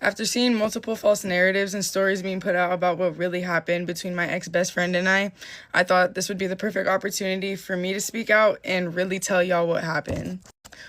After seeing multiple false narratives and stories being put out about what really happened between my ex-best friend and I thought this would be the perfect opportunity for me to speak out and really tell y'all what happened.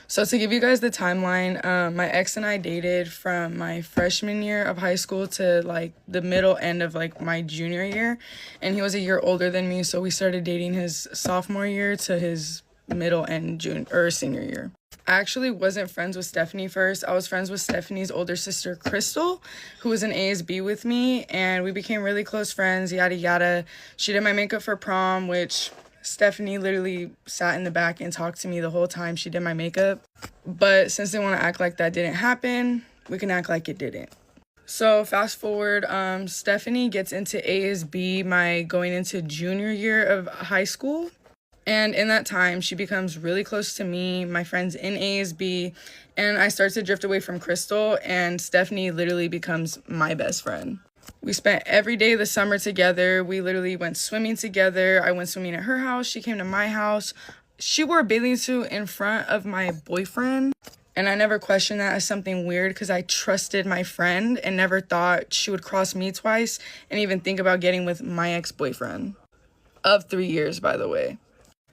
So to give you guys the timeline, my ex and I dated from my freshman year of high school to like the middle end of like my junior year, and he was a year older than me, so we started dating his sophomore year to his middle and senior year. I actually wasn't friends with Stephanie first. I was friends with Stephanie's older sister, Crystal, who was in ASB with me, and we became really close friends, yada yada. She did my makeup for prom, which Stephanie literally sat in the back and talked to me the whole time she did my makeup. But since they want to act like that didn't happen, we can act like it didn't. So fast forward, Stephanie gets into ASB going into junior year of high school. And in that time, she becomes really close to me, my friends in ASB, and I start to drift away from Crystal, and Stephanie literally becomes my best friend. We spent every day of the summer together. We literally went swimming together. I went swimming at her house. She came to my house. She wore a bathing suit in front of my boyfriend, and I never questioned that as something weird because I trusted my friend and never thought she would cross me twice and even think about getting with my ex-boyfriend. Of 3 years, by the way.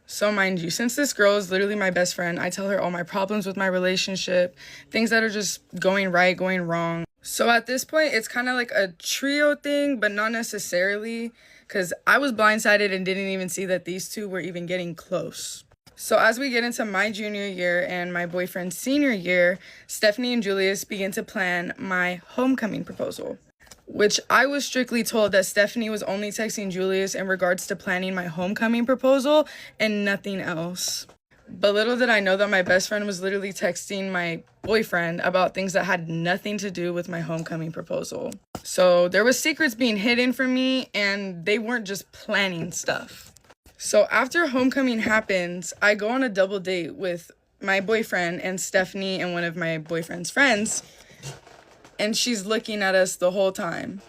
So mind you, since this girl is literally my best friend, I tell her all my problems with my relationship, things that are just going right, going wrong. So at this point, it's kind of like a trio thing, but not necessarily, because I was blindsided and didn't even see that these two were even getting close. So as we get into my junior year and my boyfriend's senior year, Stephanie and Julius begin to plan my homecoming proposal, which I was strictly told that Stephanie was only texting Julius in regards to planning my homecoming proposal and nothing else. But little did I know that my best friend was literally texting my boyfriend about things that had nothing to do with my homecoming proposal. So there was secrets being hidden from me, and they weren't just planning stuff. So after homecoming happens, I go on a double date with my boyfriend and Stephanie and one of my boyfriend's friends, and she's looking at us the whole time.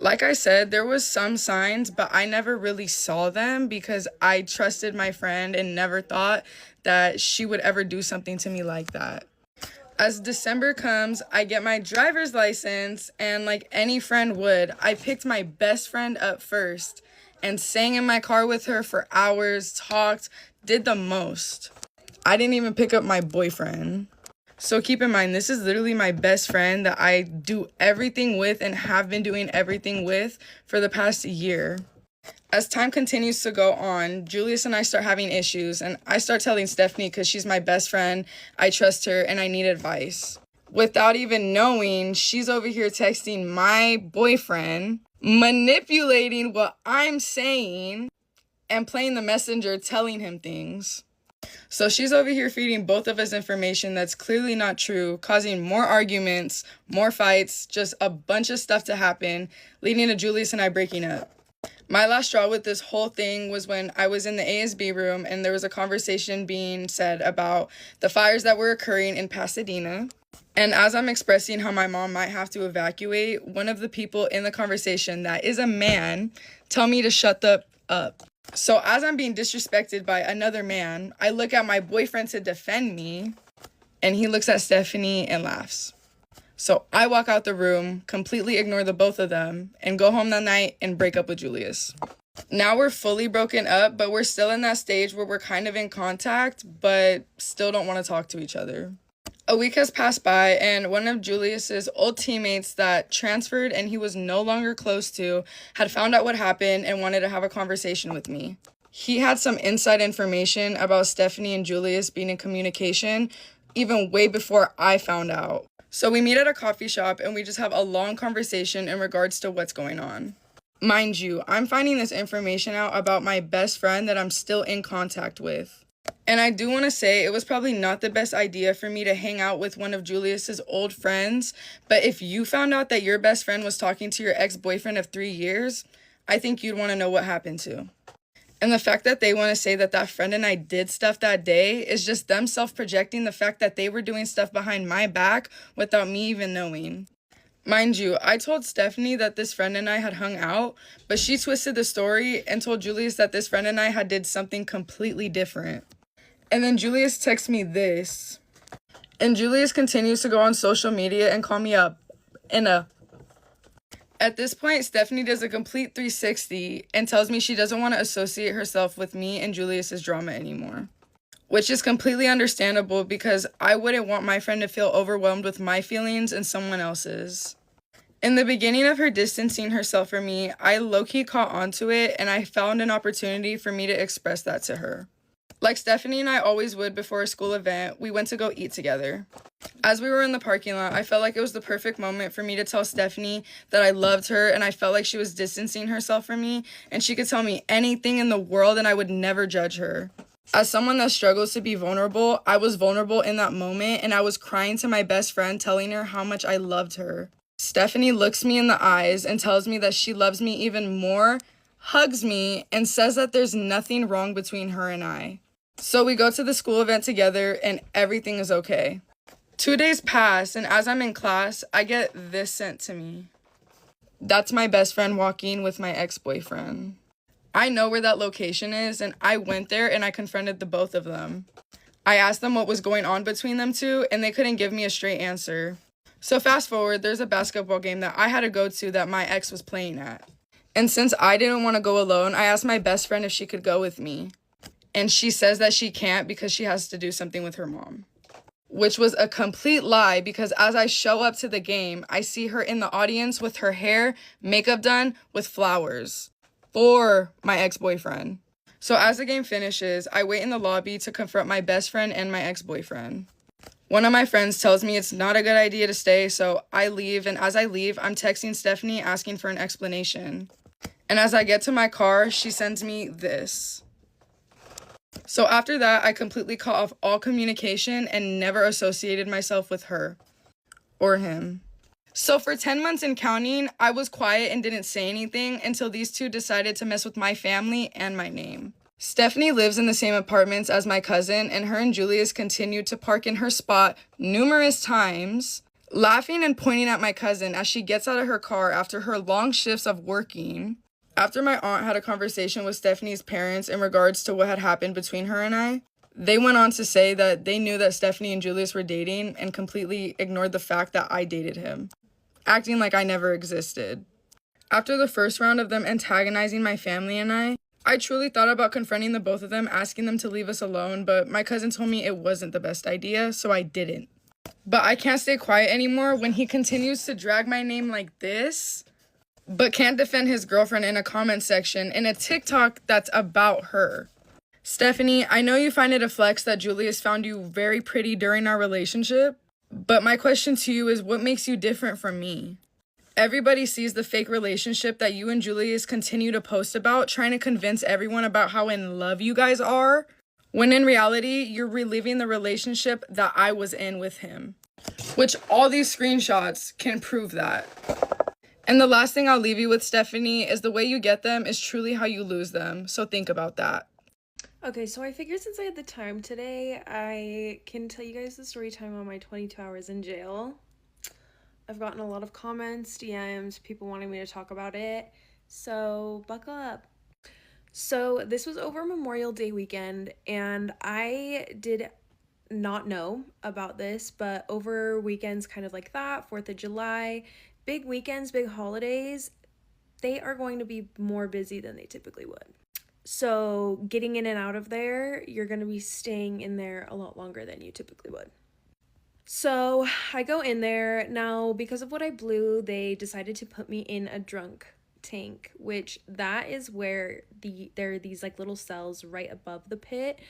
Like I said, there was some signs, but I never really saw them because I trusted my friend and never thought that she would ever do something to me like that. As December comes, I get my driver's license, and like any friend would, I picked my best friend up first and sang in my car with her for hours, talked, did the most. I didn't even pick up my boyfriend. So keep in mind, this is literally my best friend that I do everything with and have been doing everything with for the past year. As time continues to go on, Julius and I start having issues, and I start telling Stephanie because she's my best friend, I trust her, and I need advice. Without even knowing, she's over here texting my boyfriend, manipulating what I'm saying, and playing the messenger telling him things. So she's over here feeding both of us information that's clearly not true, causing more arguments, more fights, just a bunch of stuff to happen, leading to Julius and I breaking up. My last straw with this whole thing was when I was in the ASB room and there was a conversation being said about the fires that were occurring in Pasadena. And as I'm expressing how my mom might have to evacuate, one of the people in the conversation that is a man tell me to shut the up. So as I'm being disrespected by another man, I look at my boyfriend to defend me, and he looks at Stephanie and laughs. So I walk out the room, completely ignore the both of them, and go home that night and break up with Julius. Now we're fully broken up, but we're still in that stage where we're kind of in contact, but still don't want to talk to each other. A week has passed by, and one of Julius's old teammates that transferred and he was no longer close to had found out what happened and wanted to have a conversation with me. He had some inside information about Stephanie and Julius being in communication even way before I found out. So we meet at a coffee shop and we just have a long conversation in regards to what's going on. Mind you, I'm finding this information out about my best friend that I'm still in contact with. And I do want to say it was probably not the best idea for me to hang out with one of Julius's old friends, but if you found out that your best friend was talking to your ex-boyfriend of 3 years, I think you'd want to know what happened too. And the fact that they want to say that that friend and I did stuff that day is just them self-projecting the fact that they were doing stuff behind my back without me even knowing. Mind you, I told Stephanie that this friend and I had hung out, but she twisted the story and told Julius that this friend and I had did something completely different. And then Julius texts me this. And Julius continues to go on social media and call me a in a At this point, Stephanie does a complete 360 and tells me she doesn't want to associate herself with me and Julius's drama anymore. Which is completely understandable because I wouldn't want my friend to feel overwhelmed with my feelings and someone else's. In the beginning of her distancing herself from me, I low-key caught onto it and I found an opportunity for me to express that to her. Like Stephanie and I always would before a school event, we went to go eat together. As we were in the parking lot, I felt like it was the perfect moment for me to tell Stephanie that I loved her and I felt like she was distancing herself from me and she could tell me anything in the world and I would never judge her. As someone that struggles to be vulnerable, I was vulnerable in that moment and I was crying to my best friend telling her how much I loved her. Stephanie looks me in the eyes and tells me that she loves me even more, hugs me, and says that there's nothing wrong between her and I. So we go to the school event together and everything is okay. 2 days pass and as I'm in class, I get this sent to me. That's my best friend walking with my ex-boyfriend. I know where that location is and I went there and I confronted the both of them. I asked them what was going on between them two and they couldn't give me a straight answer. So fast forward, there's a basketball game that I had to go to that my ex was playing at. And since I didn't want to go alone, I asked my best friend if she could go with me. And she says that she can't because she has to do something with her mom. Which was a complete lie because as I show up to the game, I see her in the audience with her hair, makeup done, with flowers. For my ex-boyfriend. So as the game finishes, I wait in the lobby to confront my best friend and my ex-boyfriend. One of my friends tells me it's not a good idea to stay, so I leave, and as I leave, I'm texting Stephanie asking for an explanation. And as I get to my car, she sends me this. So after that, I completely cut off all communication and never associated myself with her or him. So for 10 months and counting, I was quiet and didn't say anything until these two decided to mess with my family and my name. Stephanie lives in the same apartments as my cousin, and her and Julius continued to park in her spot numerous times, laughing and pointing at my cousin as she gets out of her car after her long shifts of working. After my aunt had a conversation with Stephanie's parents in regards to what had happened between her and I, they went on to say that they knew that Stephanie and Julius were dating and completely ignored the fact that I dated him, acting like I never existed. After the first round of them antagonizing my family and I truly thought about confronting the both of them, asking them to leave us alone, but my cousin told me it wasn't the best idea, so I didn't. But I can't stay quiet anymore when he continues to drag my name like this, but can't defend his girlfriend in a comment section in a TikTok that's about her. Stephanie, I know you find it a flex that Julius found you very pretty during our relationship, but my question to you is what makes you different from me? Everybody sees the fake relationship that you and Julius continue to post about, trying to convince everyone about how in love you guys are, when in reality, you're reliving the relationship that I was in with him, which all these screenshots can prove that. And the last thing I'll leave you with, Stephanie, is the way you get them is truly how you lose them, so think about that. Okay, so I figured since I had the time today, I can tell you guys the story time on my 22 hours in jail. I've gotten a lot of comments, DMs, people wanting me to talk about it, so buckle up. So this was over Memorial Day weekend, and I did not know about this, but over weekends kind of like that, 4th of July, big weekends, big holidays, they are going to be more busy than they typically would. So getting in and out of there, you're going to be staying in there a lot longer than you typically would. So I go in there. Now, because of what I blew, they decided to put me in a drunk tank, which that is where there are these like little cells right above the pit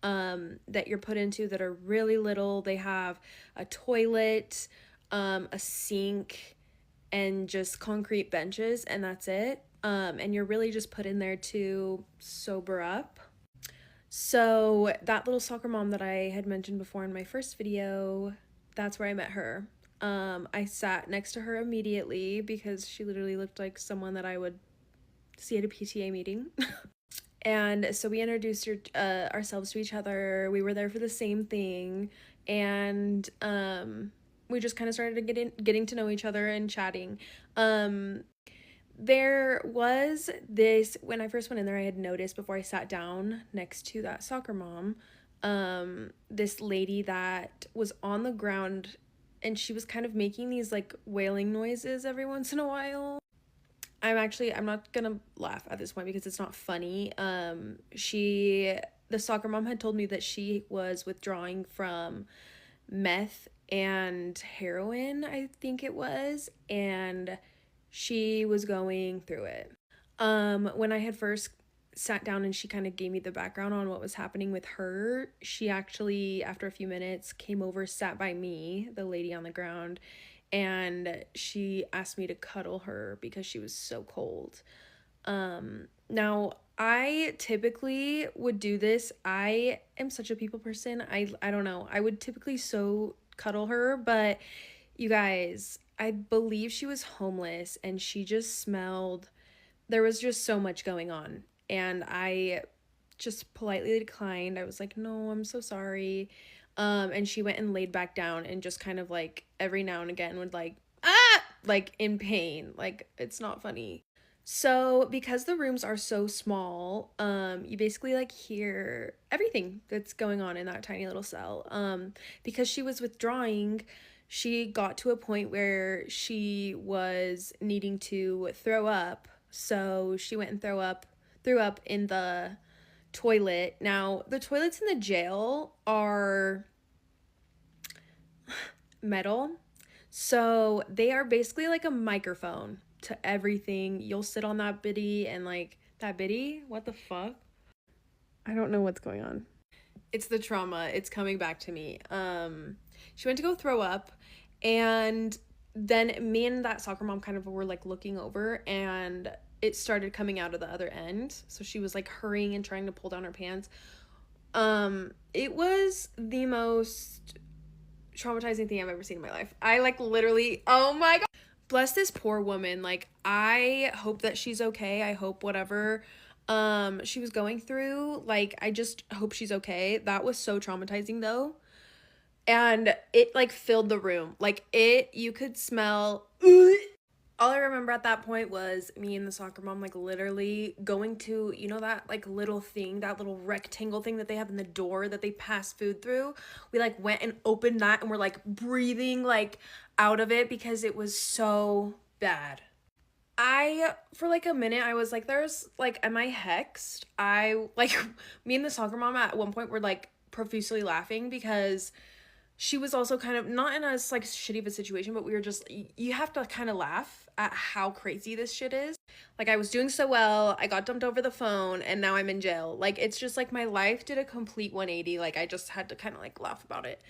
that you're put into that are really little. They have a toilet, a sink, and just concrete benches, and that's it. And you're really just put in there to sober up. So that little soccer mom that I had mentioned before in my first video, that's where I met her. I sat next to her immediately because she literally looked like someone that I would see at a PTA meeting. And so we introduced ourselves to each other. We were there for the same thing, and we just kind of started getting to know each other and chatting. There was this, when I first went in there, I had noticed before I sat down next to that soccer mom, this lady that was on the ground and she was kind of making these like wailing noises every once in a while. I'm not gonna laugh at this point because it's not funny. The soccer mom had told me that she was withdrawing from meth and heroin, I think it was, and she was going through it. When I had first sat down and she kind of gave me the background on what was happening with her, she actually, after a few minutes, came over, sat by me, the lady on the ground, and she asked me to cuddle her because she was so cold. Now I typically would do this. I am such a people person. I don't know. I would typically so cuddle her, but you guys, I believe she was homeless and she just smelled, there was just so much going on. And I just politely declined. I was like, "No, I'm so sorry." And she went and laid back down and just kind of like every now and again would like, ah, like in pain. Like it's not funny. So because the rooms are so small, you basically like hear everything that's going on in that tiny little cell. Because she was withdrawing, she got to a point where she was needing to throw up. So she went and threw up in the toilet. Now, the toilets in the jail are metal. So they are basically like a microphone to everything. You'll sit on that biddy and like, that biddy? What the fuck? I don't know what's going on. It's the trauma. It's coming back to me. She went to go throw up, and then me and that soccer mom kind of were like looking over, and it started coming out of the other end. So she was like hurrying and trying to pull down her pants. It was the most traumatizing thing I've ever seen in my life. I like literally, oh my god. Bless this poor woman. Like I hope that she's okay. I hope whatever she was going through, like I just hope she's okay. That was so traumatizing though. And it like filled the room. Like you could smell all I remember at that point was me and the soccer mom like literally going to, you know, that like little thing, that little rectangle thing that they have in the door that they pass food through. We like went and opened that and we're like breathing like out of it because it was so bad. For like a minute, I was like, there's like, am I hexed? Me and the soccer mom at one point were like profusely laughing because she was also kind of not in a like shitty of a situation, but we were just, you have to kind of laugh at how crazy this shit is. Like I was doing so well, I got dumped over the phone, and now I'm in jail. Like it's just like my life did a complete 180. Like I just had to kind of like laugh about it.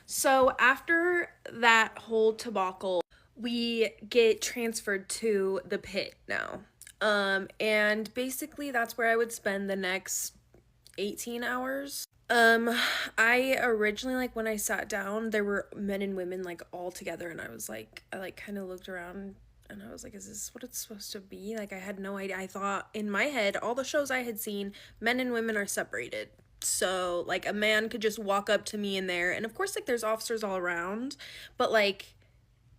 So after that whole debacle, we get transferred to the pit now. And basically that's where I would spend the next 18 hours. I originally, like, when I sat down, there were men and women, like, all together, and I was, like, I, like, kind of looked around, and I was like, is this what it's supposed to be? Like, I had no idea. I thought, in my head, all the shows I had seen, men and women are separated. So, like, a man could just walk up to me in there, and of course, like, there's officers all around, but, like,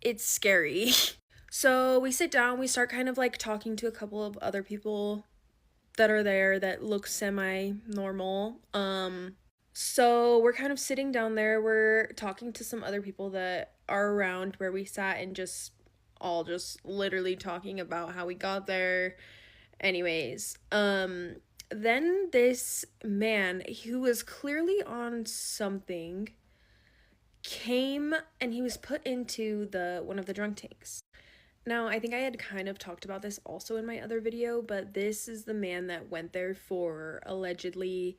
it's scary. So, we sit down, we start kind of, like, talking to a couple of other people that are there that look semi-normal. So we're kind of sitting down there, we're talking to some other people that are around where we sat and just all just literally talking about how we got there. Anyways, then this man who was clearly on something came and he was put into one of the drunk tanks. Now, I think I had kind of talked about this also in my other video, but this is the man that went there for allegedly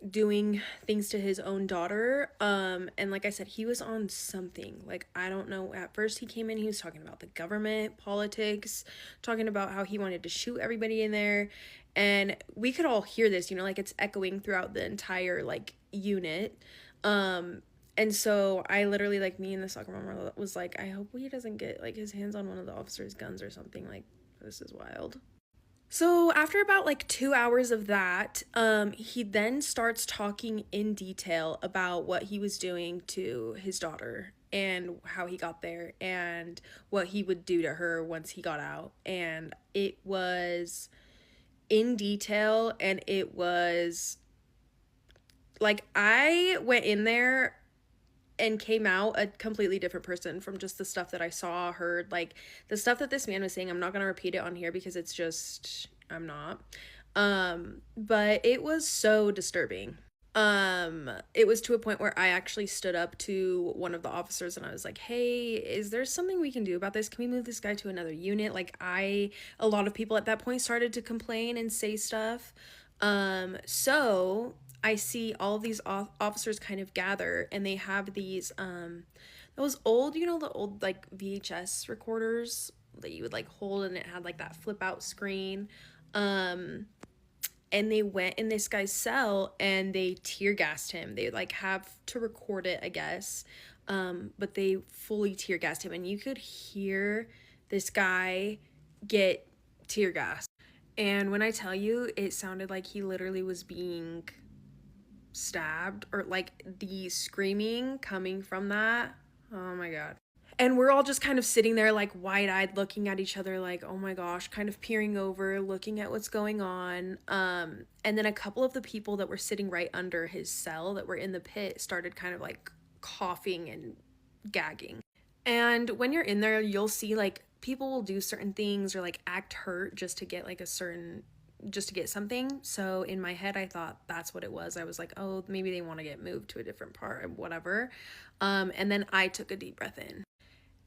doing things to his own daughter. And like I said, he was on something. Like, I don't know. At first he came in, he was talking about the government, politics, talking about how he wanted to shoot everybody in there. And we could all hear this, you know, like it's echoing throughout the entire like unit. And so I literally, like, me and the soccer mom was like, I hope he doesn't get like his hands on one of the officers' guns or something. Like, this is wild. So after about like 2 hours of that, he then starts talking in detail about what he was doing to his daughter and how he got there and what he would do to her once he got out. And it was in detail, and it was like, I went in there and came out a completely different person from just the stuff that I saw, heard. Like, the stuff that this man was saying, I'm not going to repeat it on here because it's just, I'm not. But it was so disturbing. It was to a point where I actually stood up to one of the officers and I was like, hey, is there something we can do about this? Can we move this guy to another unit? Like, a lot of people at that point started to complain and say stuff. So I see all of these officers kind of gather, and they have these, those old, you know, the old, like, VHS recorders that you would, like, hold, and it had, like, that flip out screen. And they went in this guy's cell and they tear gassed him. They, like, have to record it, I guess. But they fully tear gassed him, and you could hear this guy get tear gassed. And when I tell you, it sounded like he literally was being stabbed, or like the screaming coming from that. Oh my God. And we're all just kind of sitting there, like, wide-eyed, looking at each other, like, oh my gosh, kind of peering over, looking at what's going on. And then a couple of the people that were sitting right under his cell that were in the pit started kind of, like, coughing and gagging. And when you're in there, you'll see, like, people will do certain things or, like, act hurt just to get, like, just to get something. So in my head, I thought that's what it was. I was like, oh, maybe they want to get moved to a different part or whatever. And then I took a deep breath in.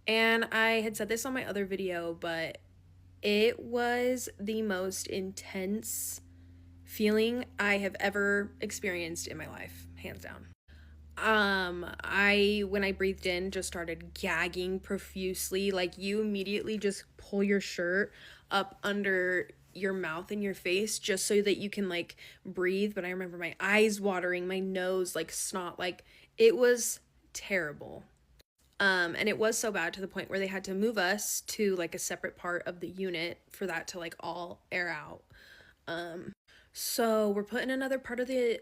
And I had said this on my other video, but it was the most intense feeling I have ever experienced in my life, hands down. When I breathed in, just started gagging profusely. Like, you immediately just pull your shirt up under your mouth and your face just so that you can, like, breathe. But I remember my eyes watering, my nose, like, snot, like, it was terrible. And it was so bad to the point where they had to move us to, like, a separate part of the unit for that to, like, all air out. So we're put in another part of the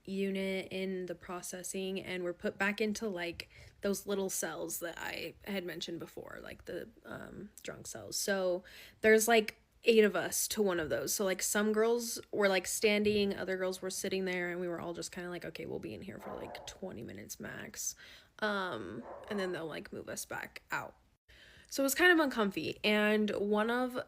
unit in the processing, and we're put back into, like, those little cells that I had mentioned before, like the drunk cells. So there's, like, 8 of us to one of those. So, like, some girls were, like, standing, other girls were sitting there, and we were all just kind of like, okay, we'll be in here for, like, 20 minutes max. And then they'll, like, move us back out. So it was kind of uncomfy. And one of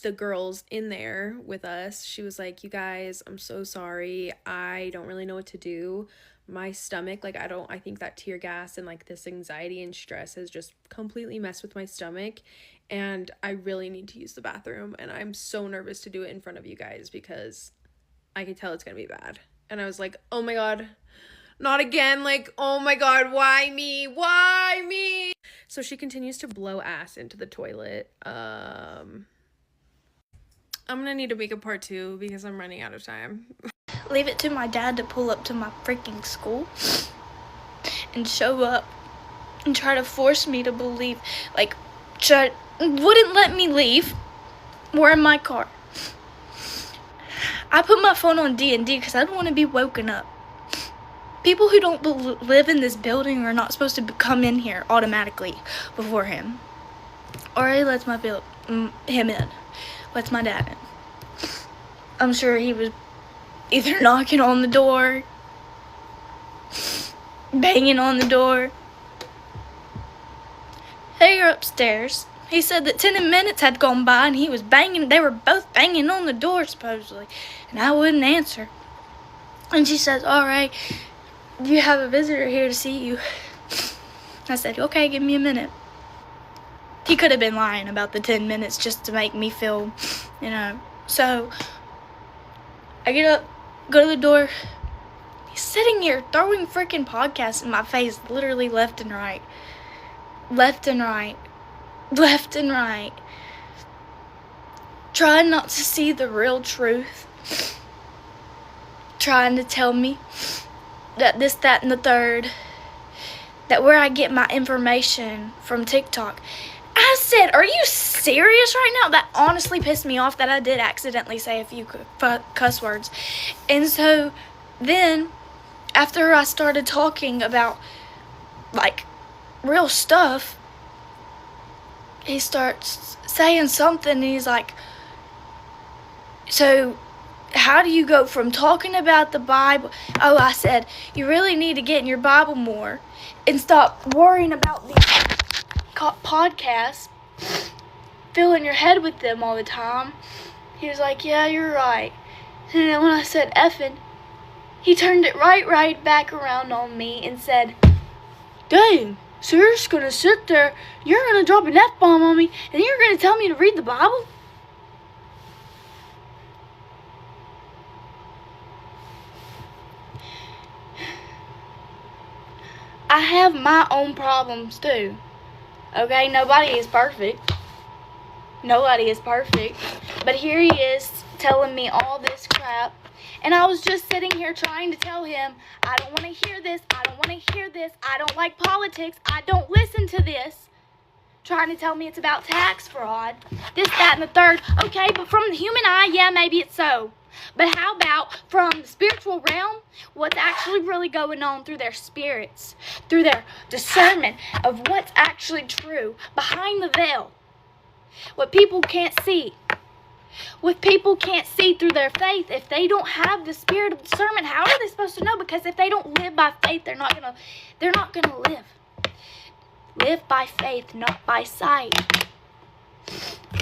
the girls in there with us, she was like, you guys, I'm so sorry. I don't really know what to do. My stomach, like, I think that tear gas and, like, this anxiety and stress has just completely messed with my stomach. And I really need to use the bathroom. And I'm so nervous to do it in front of you guys because I can tell it's going to be bad. And I was like, oh my God, not again. Like, oh my God, why me? Why me? So she continues to blow ass into the toilet. I'm gonna need to make a part 2 because I'm running out of time. Leave it to my dad to pull up to my freaking school and show up and try to force me to believe, like, wouldn't let me leave. We're in my car. I put my phone on D&D because I don't want to be woken up. People who don't live in this building are not supposed to come in here automatically before him. Or he lets him in. Lets my dad in. I'm sure he was either knocking on the door, banging on the door. Hey, you're upstairs. He said that 10 minutes had gone by and he was banging. They were both banging on the door, supposedly. And I wouldn't answer. And she says, all right, you have a visitor here to see you. I said, okay, give me a minute. He could have been lying about the 10 minutes just to make me feel, you know. So I get up, go to the door. He's sitting here throwing freaking podcasts in my face, literally left and right. Left and right. Left and right. Trying not to see the real truth. Trying to tell me that this, that, and the third. That where I get my information from TikTok. I said, are you serious right now? That honestly pissed me off that I did accidentally say a few cuss words. And so then, after I started talking about, like, real stuff, he starts saying something, and he's like, so how do you go from talking about the Bible? Oh, I said, you really need to get in your Bible more and stop worrying about these podcasts, filling your head with them all the time. He was like, yeah, you're right. And then when I said effing, he turned it right back around on me and said, dang, so you're just going to sit there, you're going to drop an F-bomb on me, and you're going to tell me to read the Bible? I have my own problems too. Okay, nobody is perfect. Nobody is perfect. But here he is telling me all this crap. And I was just sitting here trying to tell him, I don't want to hear this. I don't want to hear this. I don't like politics. I don't listen to this. Trying to tell me it's about tax fraud. This, that, and the third. Okay, but from the human eye, yeah, maybe it's so. But how about from the spiritual realm, what's actually really going on through their spirits, through their discernment of what's actually true behind the veil, what people can't see. What people can't see through their faith, if they don't have the spirit of discernment, how are they supposed to know? Because if they don't live by faith, they're not gonna live. Live by faith, not by sight.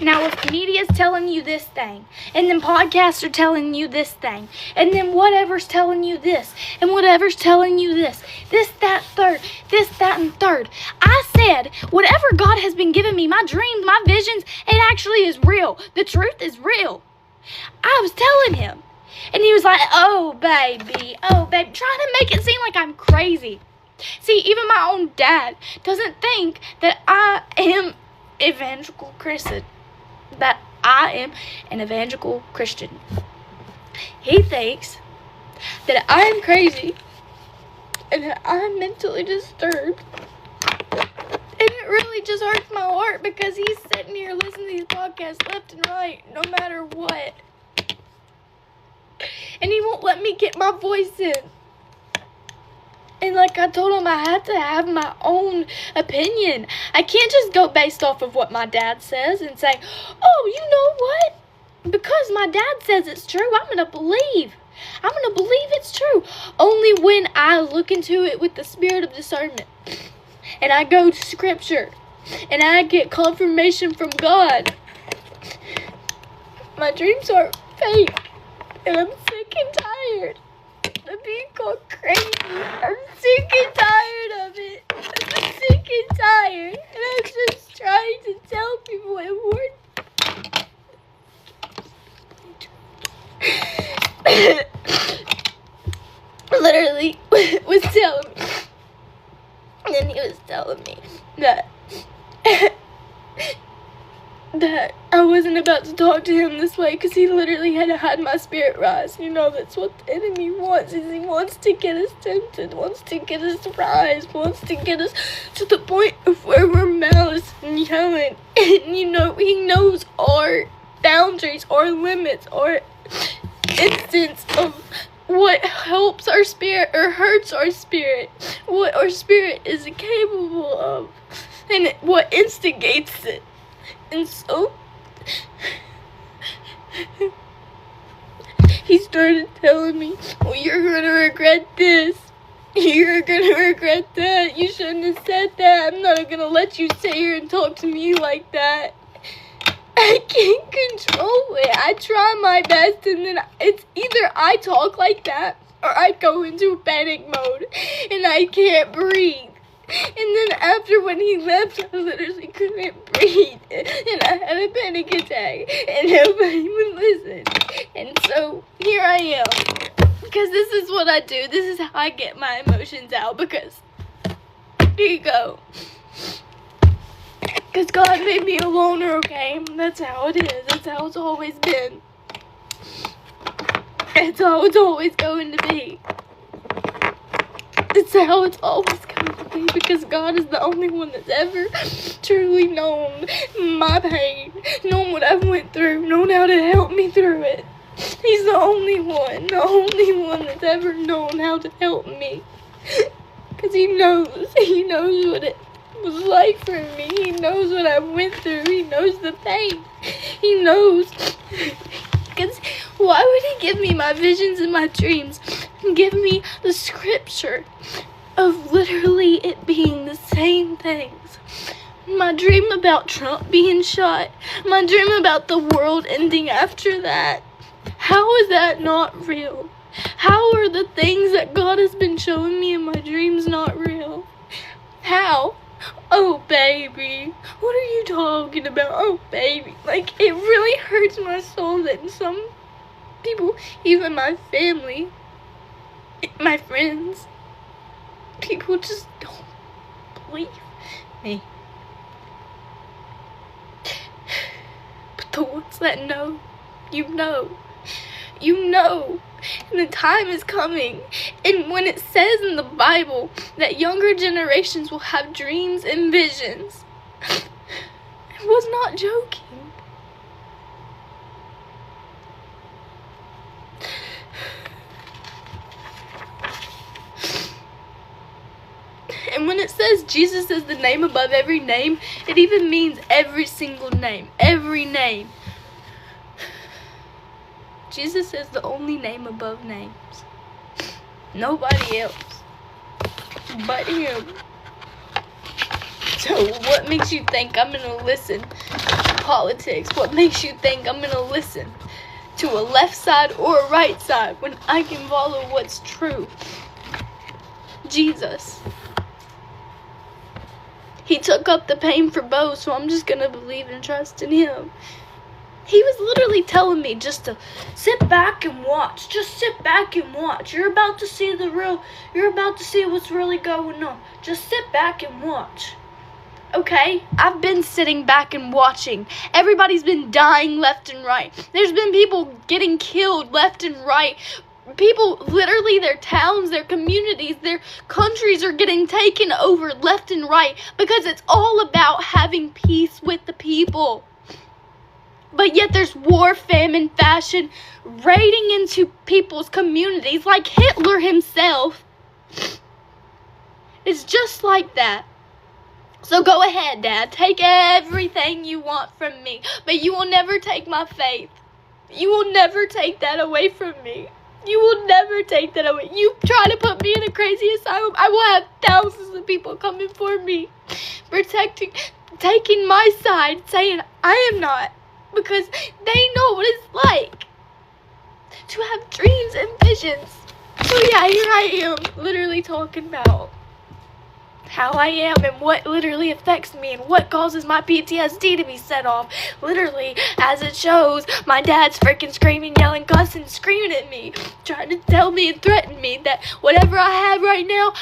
Now, if media's telling you this thing, and then podcasts are telling you this thing, and then whatever's telling you this, and whatever's telling you this, that, third, this, that, and third. I said, whatever God has been giving me, my dreams, my visions, it actually is real. The truth is real. I was telling him, and he was like, oh, baby, trying to make it seem like I'm crazy. See, even my own dad doesn't think that I am evangelical Christian, that I am an evangelical Christian. He thinks that I am crazy and that I'm mentally disturbed. And it really just hurts my heart because he's sitting here listening to these podcasts left and right, no matter what. And he won't let me get my voice in. And like I told him, I had to have my own opinion. I can't just go based off of what my dad says and say, oh, you know what? Because my dad says it's true, I'm going to believe. I'm going to believe it's true. Only when I look into it with the spirit of discernment. And I go to scripture. And I get confirmation from God. My dreams are fake. And I'm sick and tired of being called crazy. I'm sick and tired of it. I'm sick and tired. And I'm just trying to tell people it literally was telling me. And then he was telling me that I wasn't about to talk to him this way because he literally had to hide my spirit rise. You know, that's what the enemy wants, is he wants to get us tempted, wants to get us rise, wants to get us to the point of where we're malice and yelling. And, you know, he knows our boundaries, our limits, our instance of what helps our spirit or hurts our spirit, what our spirit is capable of, and what instigates it. And so, he started telling me, well, you're going to regret this. You're going to regret that. You shouldn't have said that. I'm not going to let you sit here and talk to me like that. I can't control it. I try my best, and then it's either I talk like that or I go into a panic mode and I can't breathe. And then after when he left, I literally couldn't breathe. And I had a panic attack. And nobody would listen. And so, here I am. Because this is what I do. This is how I get my emotions out. Because, here you go. Because God made me a loner, okay? That's how it is. That's how it's always been. That's how it's always going to be. It's how it's always going to be, because God is the only one that's ever truly known my pain, known what I went through, known how to help me through it. He's the only one that's ever known how to help me. Because he knows what it was like for me. He knows what I went through. He knows the pain. He knows. Because Why would he give me my visions and my dreams and give me the scripture of literally it being the same things? My dream about Trump being shot, my dream about the world ending after that. How is that not real? How are the things that God has been showing me in my dreams not real? How? Oh, baby. What are you talking about? Oh, baby. Like, it really hurts my soul that some people, even my family, my friends, people just don't believe me. But the ones that know, you know. You know. And the time is coming. And when it says in the Bible that younger generations will have dreams and visions, I was not joking. And when it says Jesus is the name above every name, it even means every single name. Every name. Jesus is the only name above names. Nobody else but him. So what makes you think I'm gonna listen to politics? What makes you think I'm gonna listen to a left side or a right side when I can follow what's true? Jesus. He took up the pain for both, so I'm just gonna believe and trust in him. He was literally telling me just to sit back and watch. Just sit back and watch. You're about to see you're about to see what's really going on. Just sit back and watch. Okay? I've been sitting back and watching. Everybody's been dying left and right. There's been people getting killed left and right. People, literally, their towns, their communities, their countries are getting taken over left and right because it's all about having peace with the people. But yet there's war, famine, fashion, raiding into people's communities like Hitler himself. It's just like that. So go ahead, Dad. Take everything you want from me. But you will never take my faith. You will never take that away from me. You will never take that away. You try to put me in a crazy asylum, I will have thousands of people coming for me. Taking my side, saying I am not. Because they know what it's like to have dreams and visions. So yeah, here I am, literally talking about how I am and what literally affects me and what causes my PTSD to be set off. Literally, as it shows, my dad's freaking screaming, yelling, cussing, screaming at me, trying to tell me and threaten me that whatever I have right now,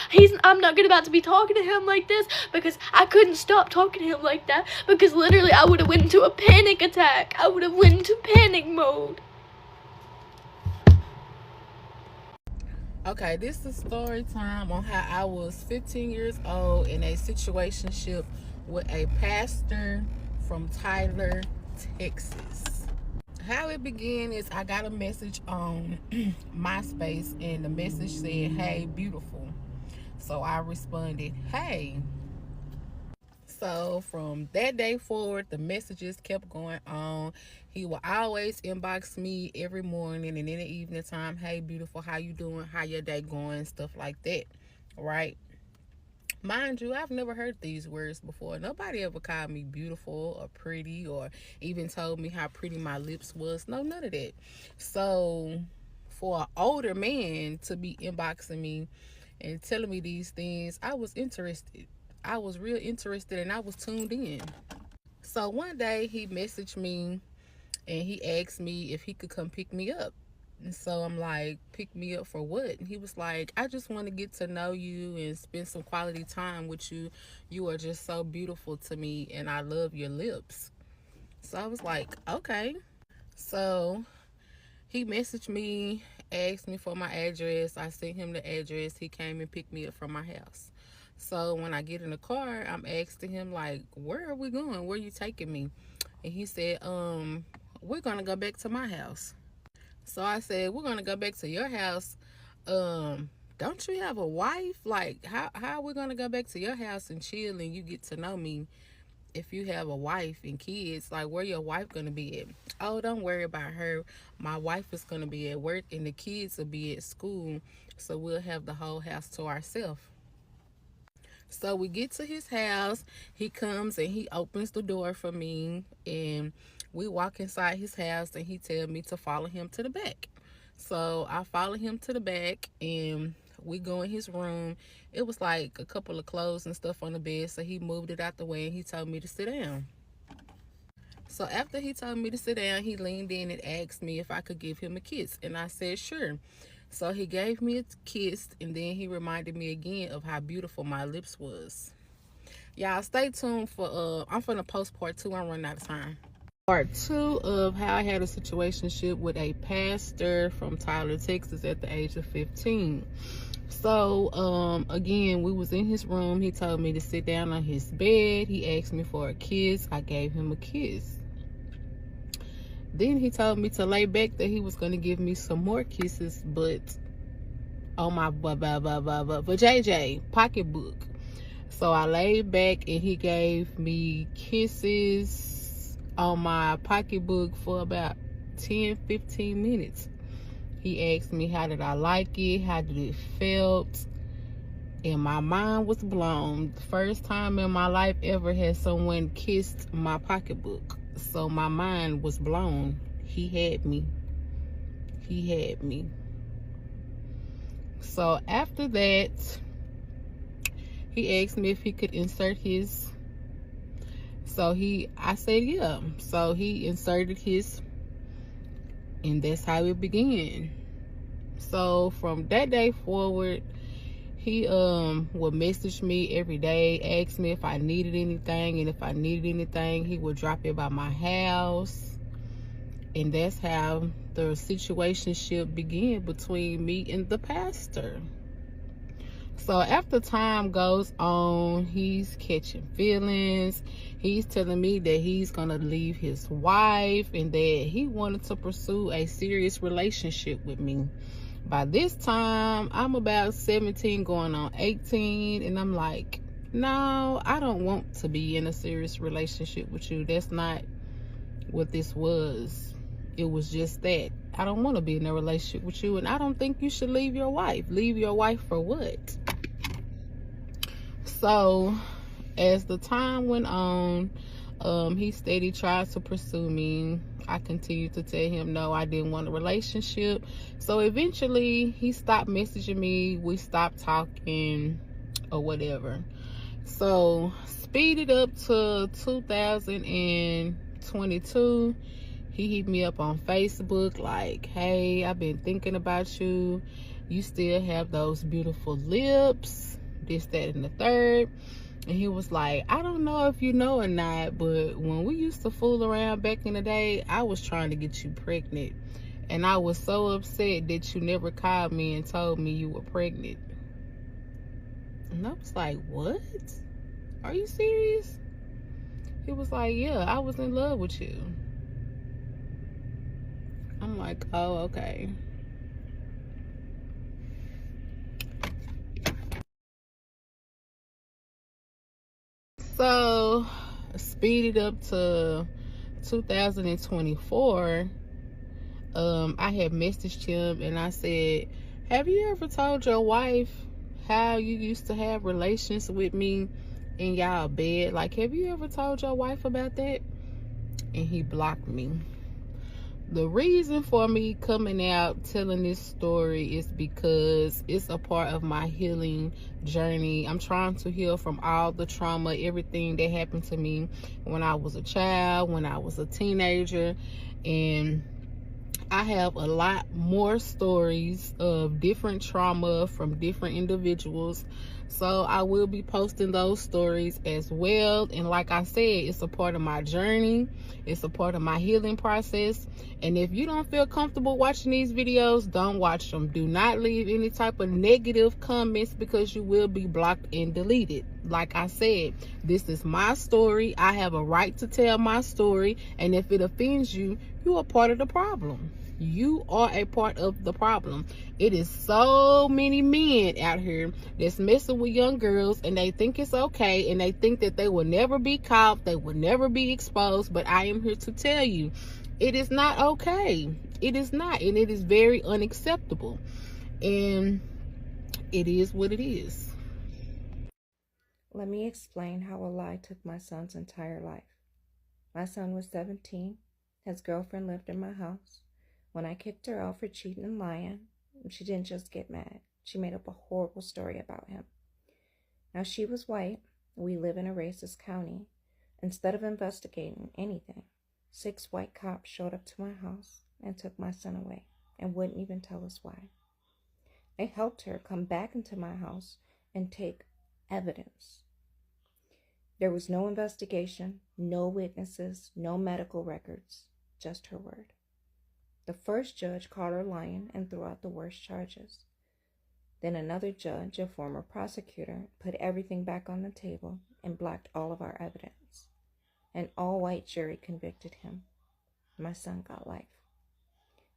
I'm not about to be talking to him like this, because I couldn't stop talking to him like that, because literally I would have went into a panic attack. I would have went into panic mode. Okay, this is story time on how I was 15 years old in a situationship with a pastor from Tyler, Texas. How it began is I got a message on MySpace, and the message said, "Hey, beautiful." So I responded, "Hey." So from that day forward, the messages kept going on. He will always inbox me every morning and in the evening time, "Hey, beautiful, how you doing? How your day going?" Stuff like that, right? Mind you, I've never heard these words before. Nobody ever called me beautiful or pretty or even told me how pretty my lips was. No, none of that. So for an older man to be inboxing me and telling me these things, I was interested. I was real interested and I was tuned in. So one day he messaged me and he asked me if he could come pick me up. And so I'm like, "Pick me up for what?" And he was like, "I just want to get to know you and spend some quality time with you. You are just so beautiful to me and I love your lips." So I was like, okay. So he messaged me, asked me for my address. I sent him the address. He came and picked me up from my house. So when I get in the car, I'm asking him, like, "Where are we going? Where are you taking me?" And he said, "We're going to go back to my house." So I said, "We're going to go back to your house. Don't you have a wife? Like, how are we going to go back to your house and chill and you get to know me if you have a wife and kids, like, where your wife gonna be at? Oh, don't worry about her. My wife is gonna be at work and the kids will be at school, so we'll have the whole house to ourselves. So we get to his house. He comes and he opens the door for me, and we walk inside his house, and he tells me to follow him to the back. So I follow him to the back, and we go in his room. It was like a couple of clothes and stuff on the bed, so he moved it out the way and he told me to sit down. So after he told me to sit down, he leaned in and asked me if I could give him a kiss, and I said sure. So he gave me a kiss, and then he reminded me again of how beautiful my lips was. Y'all stay tuned for I'm finna post part 2. I'm running out of time. Part 2 of how I had a situationship with a pastor from Tyler, Texas at the age of 15. So again, we was in his room. He told me to sit down on his bed. He asked me for a kiss. I gave him a kiss. Then he told me to lay back, that he was going to give me some more kisses, but on my JJ pocketbook. So I laid back and he gave me kisses on my pocketbook for about 10-15 minutes. He asked me how did I like it, how did it felt, and my mind was blown. The first time in my life ever had someone kissed my pocketbook. So my mind was blown. He had me. He had me. So after that, he asked me if he could insert his. I said yeah. So he inserted his, and that's how it began. So from that day forward, he would message me every day, ask me if I needed anything, and if I needed anything, he would drop it by my house. And that's how the situationship began between me and the pastor. So after time goes on, he's catching feelings. He's telling me that he's gonna leave his wife and that he wanted to pursue a serious relationship with me. By this time, I'm about 17 going on 18, and I'm like, no, I don't want to be in a serious relationship with you. That's not what this was. It was just that. I don't want to be in a relationship with you, and I don't think you should leave your wife. Leave your wife for what? So as the time went on, he steady tried to pursue me. I continued to tell him no, I didn't want a relationship. So eventually he stopped messaging me. We stopped talking or whatever. So speed it up to 2022. He hit me up on Facebook like, hey, I've been thinking about you. You still have those beautiful lips, this, that, and the third. And he was like, I don't know if you know or not, but when we used to fool around back in the day, I was trying to get you pregnant. And I was so upset that you never called me and told me you were pregnant. And I was like, what? Are you serious? He was like, yeah, I was in love with you. I'm like, oh, okay. So speed it up to 2024. I had messaged him and I said, have you ever told your wife how you used to have relations with me in y'all bed? Like, have you ever told your wife about that? And he blocked me. The reason for me coming out telling this story is because it's a part of my healing journey. I'm trying to heal from all the trauma, everything that happened to me when I was a child, when I was a teenager. And I have a lot more stories of different trauma from different individuals. So I will be posting those stories as well. And like I said, it's a part of my journey. It's a part of my healing process. And if you don't feel comfortable watching these videos, don't watch them. Do not leave any type of negative comments because you will be blocked and deleted. Like I said, this is my story. I have a right to tell my story. And if it offends you, you are part of the problem. You are a part of the problem. It is so many men out here that's messing with young girls, and they think it's okay, and they think that they will never be caught, they will never be exposed. But I am here to tell you, it is not okay. It is not, and it is very unacceptable. And it is what it is. Let me explain how a lie took my son's entire life. My son was 17. His girlfriend lived in my house. When I kicked her out for cheating and lying, she didn't just get mad. She made up a horrible story about him. Now, she was white. We live in a racist county. Instead of investigating anything, 6 white cops showed up to my house and took my son away and wouldn't even tell us why. They helped her come back into my house and take evidence. There was no investigation, no witnesses, no medical records, just her word. The first judge caught her lying and threw out the worst charges. Then another judge, a former prosecutor, put everything back on the table and blocked all of our evidence. An all-white jury convicted him. My son got life.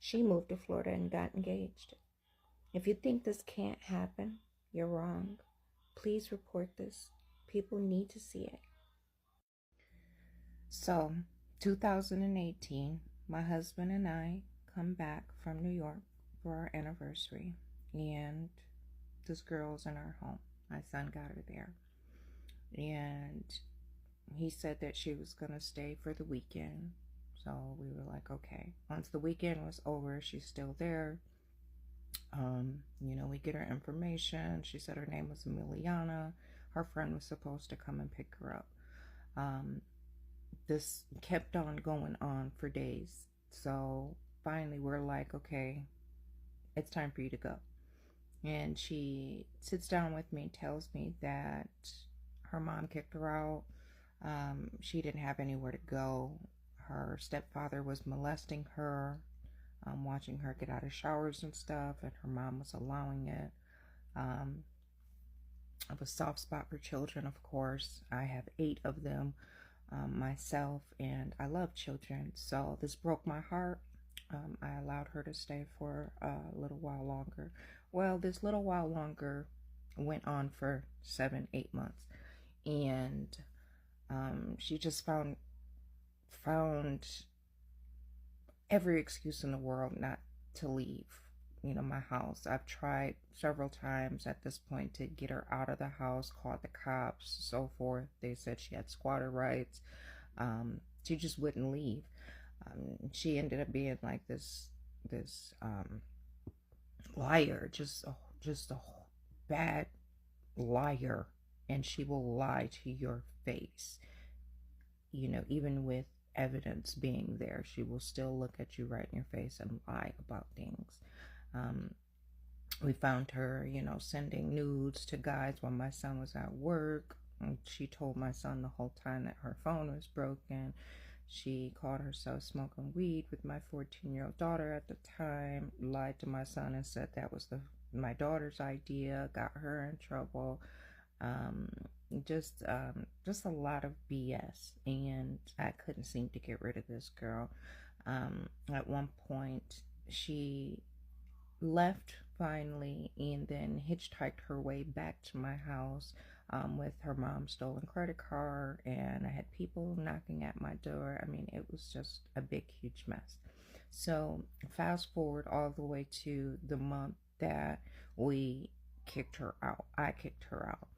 She moved to Florida and got engaged. If you think this can't happen, you're wrong. Please report this. People need to see it. So, 2018, my husband and I come back from New York for our anniversary, and this girl's in our home. My son got her there, and he said that she was going to stay for the weekend. So we were like, okay. Once the weekend was over, she's still there. We get her information. She said her name was Emiliana. Her friend was supposed to come and pick her up. This kept on going on for days. So finally we're like, okay, it's time for you to go. And she sits down with me and tells me that her mom kicked her out. She didn't have anywhere to go. Her stepfather was molesting her, watching her get out of showers and stuff, and her mom was allowing it. I have a soft spot for children, of course. I have 8 of them myself, and I love children. So this broke my heart. I allowed her to stay for a little while longer. Well, this little while longer went on for 7-8 months, and she just found every excuse in the world not to leave my house. I've tried several times at this point to get her out of the house, called the cops, so forth. They said she had squatter rights. She just wouldn't leave. She ended up being like this liar, just a bad liar, and she will lie to your face. Even with evidence being there, she will still look at you right in your face and lie about things. We found her, sending nudes to guys while my son was at work. And she told my son the whole time that her phone was broken. She caught herself smoking weed with my 14-year-old daughter at the time, lied to my son and said that was my daughter's idea, got her in trouble. Just a lot of BS, and I couldn't seem to get rid of this girl. At one point, she left finally, and then hitchhiked her way back to my house with her mom's stolen credit card, and I had people knocking at my door. I mean, it was just a big, huge mess. So fast forward all the way to the month that we kicked her out. I kicked her out.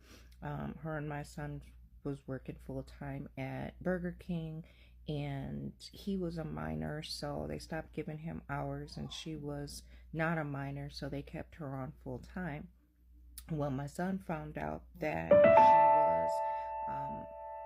Her and my son was working full-time at Burger King, and he was a minor, so they stopped giving him hours, and she was not a minor, so they kept her on full-time. Well, my son found out that she was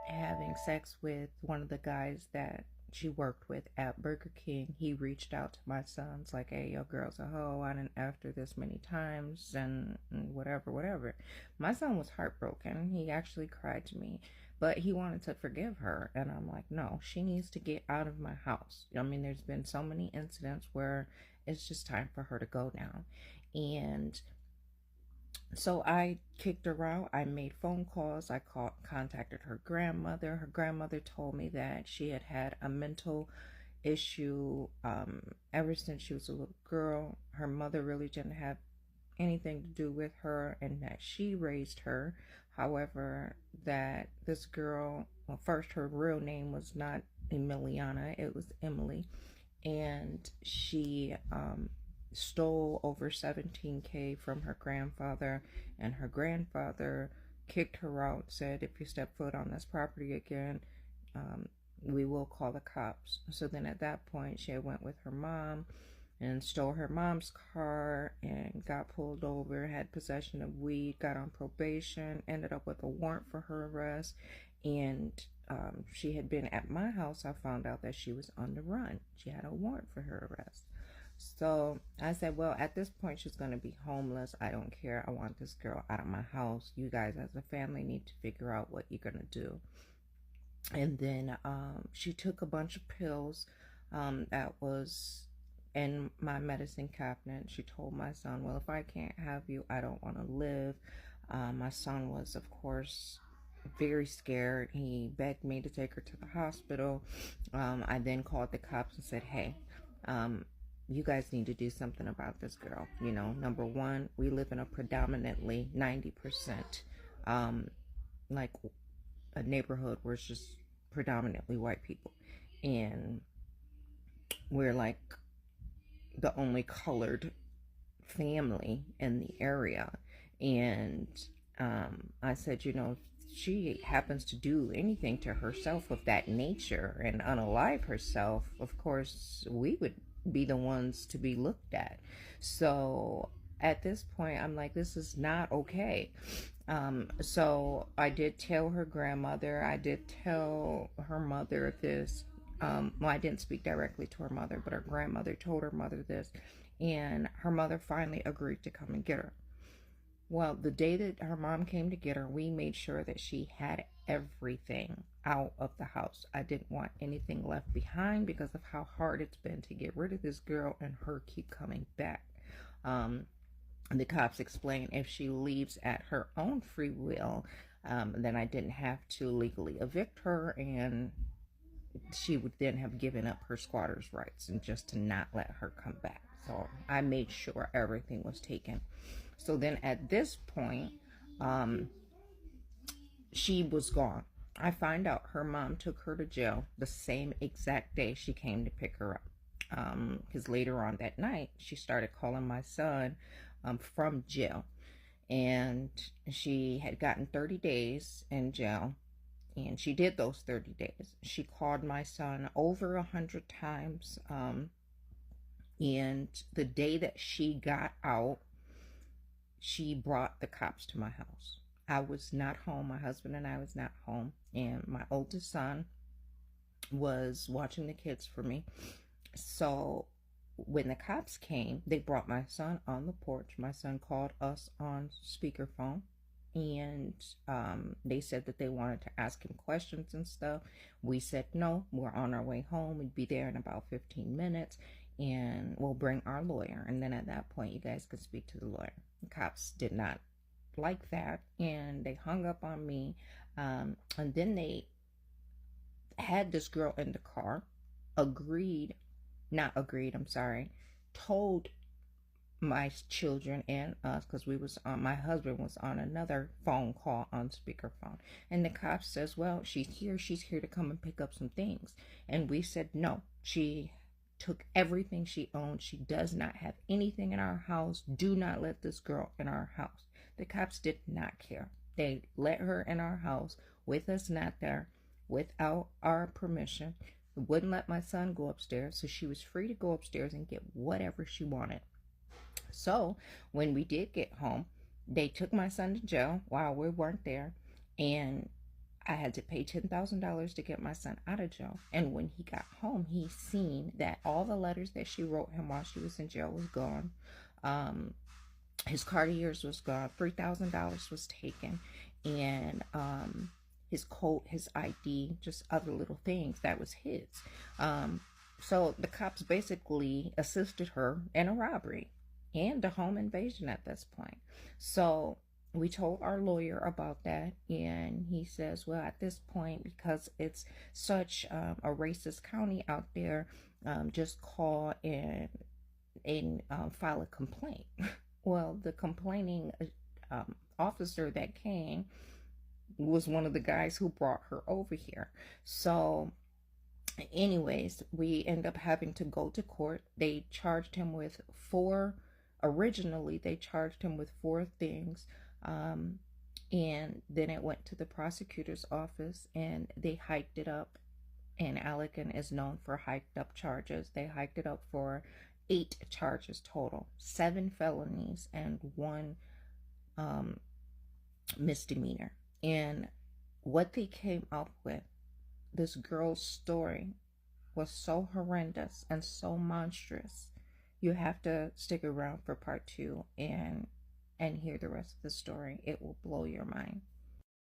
having sex with one of the guys that she worked with at Burger King. He reached out to my son's like, hey, your girl's a hoe. I didn't after this many times and whatever. My son was heartbroken. He actually cried to me, but he wanted to forgive her. And I'm like, no, she needs to get out of my house. I mean, there's been so many incidents where it's just time for her to go now. And So I kicked her out. I made phone calls. Contacted her grandmother. Her grandmother told me that she had had a mental issue ever since she was a little girl. Her mother really didn't have anything to do with her, and that she raised her. However, that this girl, well, first, her real name was not Emiliana, it was Emily, and she stole over 17K from her grandfather, and her grandfather kicked her out, said, if you step foot on this property again, we will call the cops. So then at that point, she went with her mom and stole her mom's car and got pulled over, had possession of weed, got on probation, ended up with a warrant for her arrest. And she had been at my house. I found out that she was on the run. She had a warrant for her arrest. So I said, well, at this point, she's going to be homeless. I don't care. I want this girl out of my house. You guys as a family need to figure out what you're going to do. And then she took a bunch of pills that was in my medicine cabinet. She told my son, well, if I can't have you, I don't want to live. My son was, of course, very scared. He begged me to take her to the hospital. I then called the cops and said, hey, you guys need to do something about this girl. You know, number one, we live in a predominantly 90% like a neighborhood where it's just predominantly white people, and we're like the only colored family in the area. And I said, you know, if she happens to do anything to herself of that nature and unalive herself, of course we would be the ones to be looked at. So at this point, I'm like, this is not okay. So I did tell her grandmother, I did tell her mother this. Well, I didn't speak directly to her mother, but her grandmother told her mother this, and her mother finally agreed to come and get her. Well, the day that her mom came to get her, we made sure that she had everything out of the house. I didn't want anything left behind because of how hard it's been to get rid of this girl and her keep coming back. The cops explained if she leaves at her own free will, then I didn't have to legally evict her, and she would then have given up her squatter's rights and just to not let her come back. So I made sure everything was taken. So then at this point, she was gone. I find out her mom took her to jail the same exact day she came to pick her up. Because later on that night, she started calling my son from jail. And she had gotten 30 days in jail. And she did those 30 days. She called my son over 100 times. And the day that she got out, she brought the cops to my house. I was not home. My husband and I was not home. And my oldest son was watching the kids for me. So when the cops came, they brought my son on the porch. My son called us on speakerphone. And they said that they wanted to ask him questions and stuff. We said no, we're on our way home. We'd be there in about 15 minutes, and we'll bring our lawyer. And then at that point, you guys could speak to the lawyer. The cops did not like that, and they hung up on me. And then they had this girl in the car, told my children and us, because we was on, my husband was on another phone call on speakerphone, and the cop says, well, she's here to come and pick up some things. And we said no, she took everything she owned. She does not have anything in our house. Do not let this girl in our house. The cops did not care. They let her in our house with us not there, without our permission. Wouldn't let my son go upstairs, so she was free to go upstairs and get whatever she wanted. So when we did get home, they took my son to jail while we weren't there, and I had to pay $10,000 to get my son out of jail. And when he got home, he seen that all the letters that she wrote him while she was in jail was gone. His Cartiers was gone. $3,000 was taken, and his coat, his ID, just other little things that was his. So the cops basically assisted her in a robbery. and a home invasion at this point. So we told our lawyer about that, and he says, well, at this point, because it's such a racist county out there, just call and file a complaint. Well, the complaining officer that came was one of the guys who brought her over here. So anyways, we end up having to go to court. They charged him with originally they charged him with 4 things, and then it went to the prosecutor's office and they hiked it up, and Allegan is known for hiked up charges. They hiked it up for 8 charges total, 7 felonies and 1 misdemeanor. And what they came up with, this girl's story was so horrendous and so monstrous. You have to stick around for part 2 and hear the rest of the story. It will blow your mind.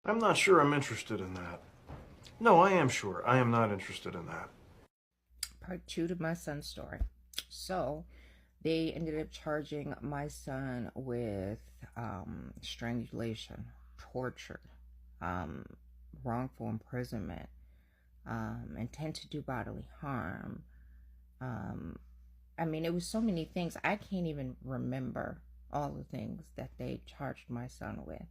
I'm not sure I'm interested in that. No, I am sure. I am not interested in that. Part 2 to my son's story. So they ended up charging my son with strangulation, torture, wrongful imprisonment, intent to do bodily harm. I mean, it was so many things. I can't even remember all the things that they charged my son with.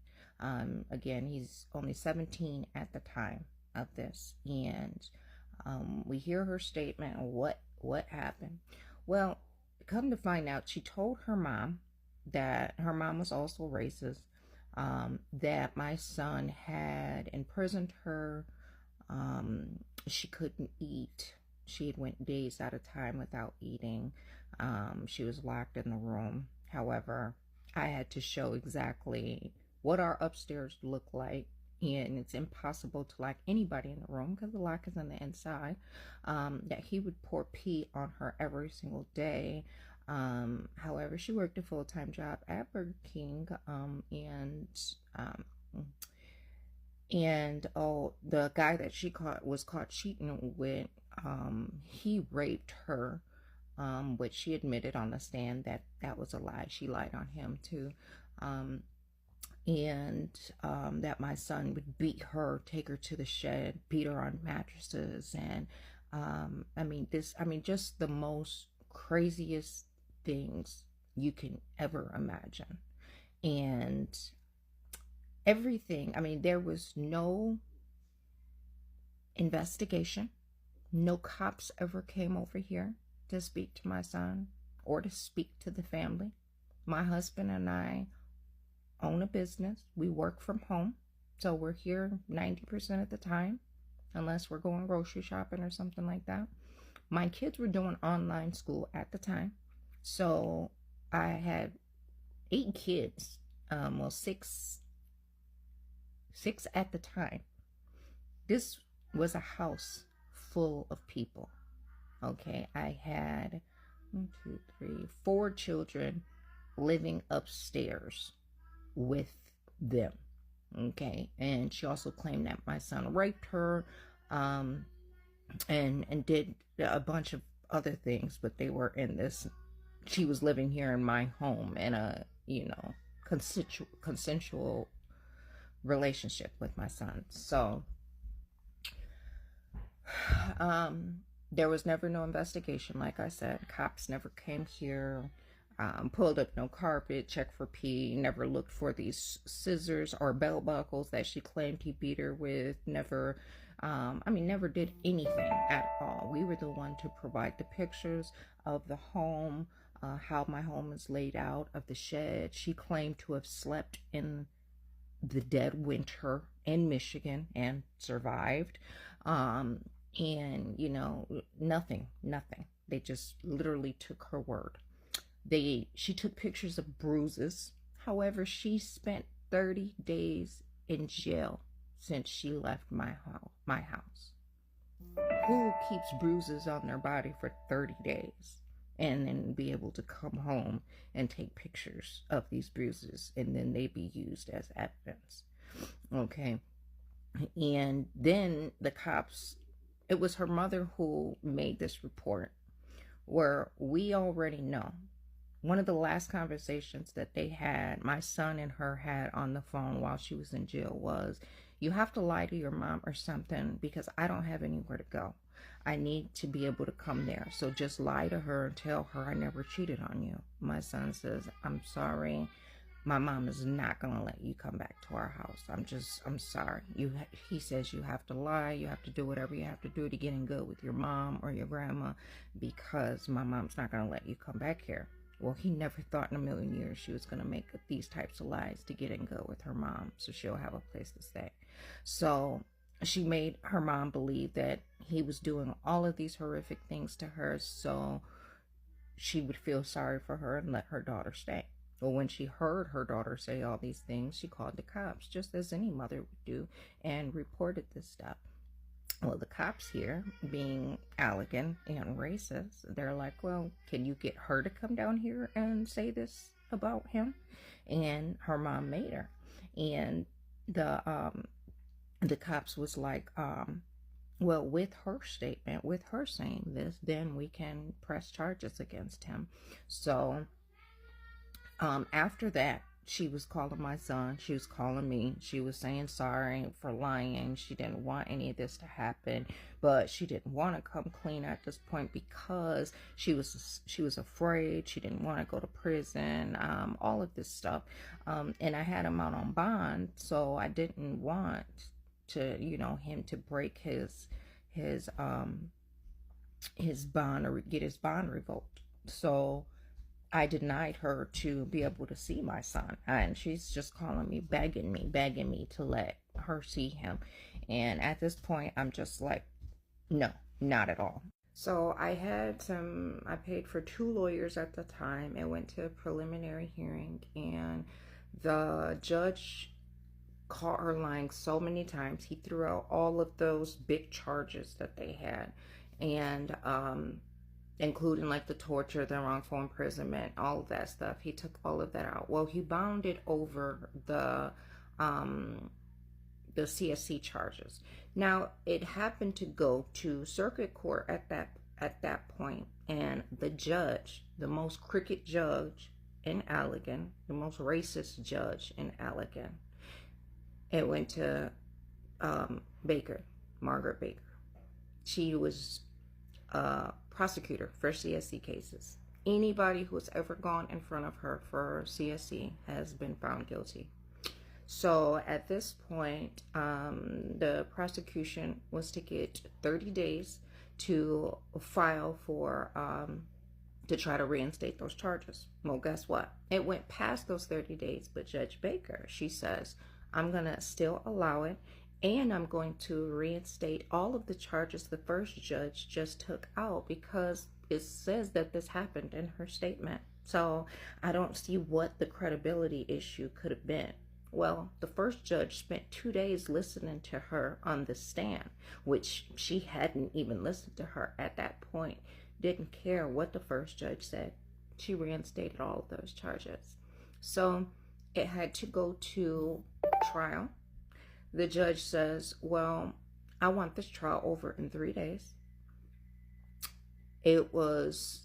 Again, he's only 17 at the time of this, and we hear her statement on what happened. Well, come to find out, she told her mom that her mom was also racist, that my son had imprisoned her. She couldn't eat. She had went days at a time without eating. She was locked in the room. However, I had to show exactly what our upstairs looked like, and it's impossible to lock anybody in the room because the lock is on the inside. That he would pour pee on her every single day. However, she worked a full-time job at Burger King, and the guy that she was caught cheating with, he raped her, which she admitted on the stand that was a lie. She lied on him too. And that my son would beat her, take her to the shed, beat her on mattresses, and just the most craziest things you can ever imagine. And everything, there was no investigation. No cops ever came over here to speak to my son or to speak to the family. My husband and I own a business. We work from home, so we're here 90% of the time, unless we're going grocery shopping or something like that. My kids were doing online school at the time, so I had 8 kids, six at the time. This was a house full of people. Okay, I had 4 children living upstairs with them. Okay, and she also claimed that my son raped her, and did a bunch of other things, but they were in this. She was living here in my home in a consensual relationship with my son. So there was never no investigation. Like I said, cops never came here, pulled up no carpet, checked for pee, never looked for these scissors or belt buckles that she claimed he beat her with. Never did anything at all. We were the one to provide the pictures of the home, how my home is laid out, of the shed. She claimed to have slept in the dead winter in Michigan and survived. And nothing. They just literally took her word. She took pictures of bruises. However, she spent 30 days in jail since she left my house. Who keeps bruises on their body for 30 days and then be able to come home and take pictures of these bruises and then they be used as evidence? Okay. And then the cops, it was her mother who made this report, where we already know one of the last conversations that they had, my son and her had on the phone while she was in jail, was, you have to lie to your mom or something because I don't have anywhere to go. I need to be able to come there. So just lie to her and tell her I never cheated on you. My son says, I'm sorry. My mom is not going to let you come back to our house. I'm sorry. He says you have to lie. You have to do whatever you have to do to get in good with your mom or your grandma because my mom's not going to let you come back here. Well, he never thought in a million years she was going to make these types of lies to get in good with her mom so she'll have a place to stay. So she made her mom believe that he was doing all of these horrific things to her so she would feel sorry for her and let her daughter stay. Well, when she heard her daughter say all these things, she called the cops, just as any mother would do, and reported this stuff. Well, the cops here, being elegant and racist, they're like, well, can you get her to come down here and say this about him? And her mom made her. And the cops was like, well, with her statement, with her saying this, then we can press charges against him. So after that, she was calling my son, she was calling me, she was saying sorry for lying, she didn't want any of this to happen, but she didn't want to come clean at this point because she was afraid, she didn't want to go to prison, all of this stuff, and I had him out on bond, so I didn't want to, him to break his bond or get his bond revoked. So I denied her to be able to see my son, and she's just calling me, begging me to let her see him. And at this point, I'm just like, no, not at all. So I paid for 2 lawyers at the time and went to a preliminary hearing, and the judge caught her lying so many times. He threw out all of those big charges that they had, and including like the torture, the wrongful imprisonment, all of that stuff. He took all of that out. Well, he bounded over the CSC charges. Now, it happened to go to circuit court at that point, and the judge, the most crooked judge in Allegan, the most racist judge in Allegan, it went to Baker, Margaret Baker. She was prosecutor for CSC cases. Anybody who has ever gone in front of her for CSC has been found guilty. So at this point, the prosecution was to get 30 days to file for to try to reinstate those charges. Well, guess what? It went past those 30 days, but Judge Baker, she says, I'm gonna still allow it, and I'm going to reinstate all of the charges the first judge just took out because it says that this happened in her statement. So I don't see what the credibility issue could have been. Well, the first judge spent 2 days listening to her on the stand, which she hadn't even listened to her at that point. Didn't care what the first judge said. She reinstated all of those charges. So it had to go to trial. The judge says, well, I want this trial over in 3 days. It was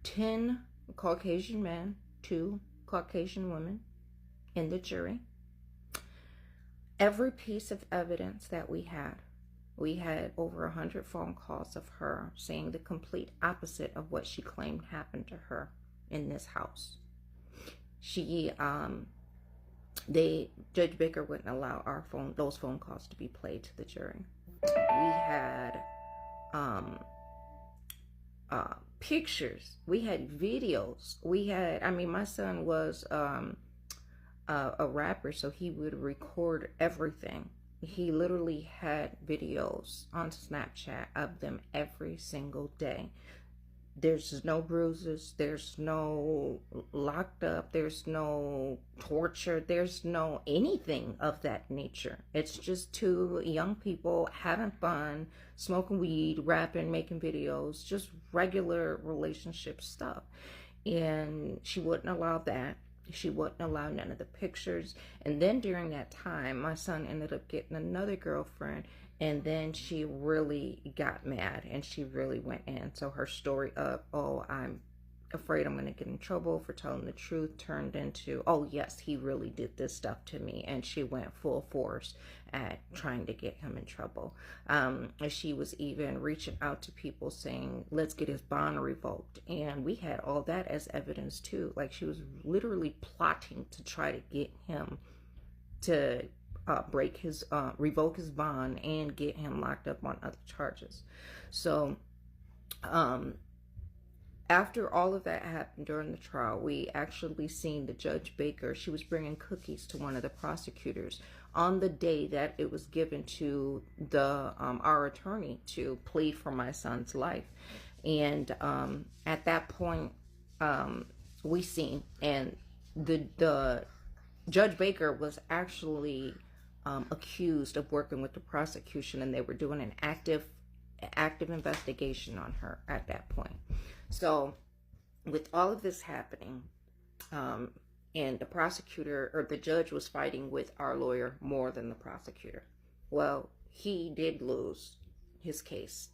10 Caucasian men, 2 Caucasian women in the jury. Every piece of evidence that we had over 100 phone calls of her saying the complete opposite of what she claimed happened to her in this house. Judge Baker wouldn't allow those phone calls to be played to the jury. We had pictures, we had videos, my son was a rapper, so he would record everything. He literally had videos on Snapchat of them every single day. There's no bruises, there's no locked up, there's no torture, there's no anything of that nature. It's just 2 young people having fun, smoking weed, rapping, making videos, just regular relationship stuff. And she wouldn't allow that. She wouldn't allow none of the pictures. And then during that time, my son ended up getting another girlfriend, and then she really got mad and she really went in. So her story of, oh, afraid I'm going to get in trouble for telling the truth turned into, oh yes, he really did this stuff to me. And she went full force at trying to get him in trouble. She was even reaching out to people saying, let's get his bond revoked. And we had all that as evidence too. Like, she was literally plotting to try to get him to revoke his bond and get him locked up on other charges. So, after all of that happened during the trial, we actually seen the Judge Baker. She was bringing cookies to one of the prosecutors on the day that it was given to the our attorney to plead for my son's life. And at that point, we seen, and the Judge Baker was actually accused of working with the prosecution, and they were doing an active investigation on her at that point. So with all of this happening, and the prosecutor or the judge was fighting with our lawyer more than the prosecutor. Well, he did lose his case.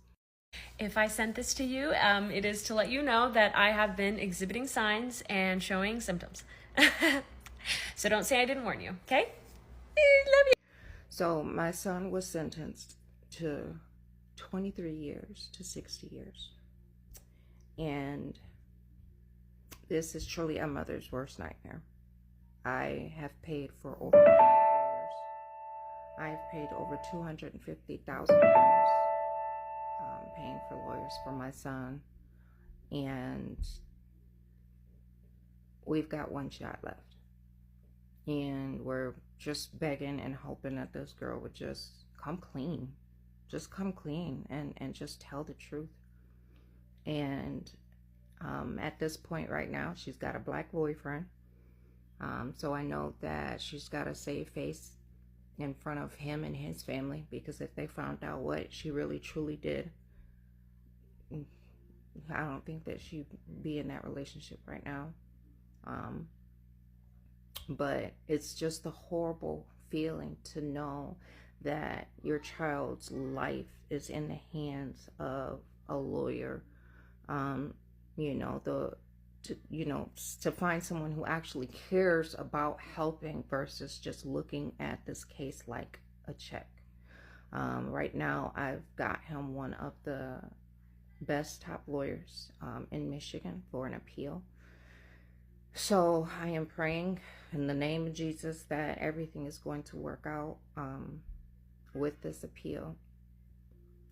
If I sent this to you, it is to let you know that I have been exhibiting signs and showing symptoms. So don't say I didn't warn you, okay? Love you. So my son was sentenced to 23 years to 60 years. And this is truly a mother's worst nightmare. I have paid for over 5 lawyers. I have paid over $250,000 paying for lawyers for my son. And we've got one shot left. And we're just begging and hoping that this girl would just come clean. Just come clean and just tell the truth. And at this point right now, she's got a black boyfriend. So I know that she's got to save face in front of him and his family, because if they found out what she really truly did, I don't think that she'd be in that relationship right now. But it's just a horrible feeling to know that your child's life is in the hands of a lawyer. To find someone who actually cares about helping versus just looking at this case like a check. Right now, I've got him one of the best top lawyers in Michigan for an appeal. So I am praying in the name of Jesus that everything is going to work out with this appeal.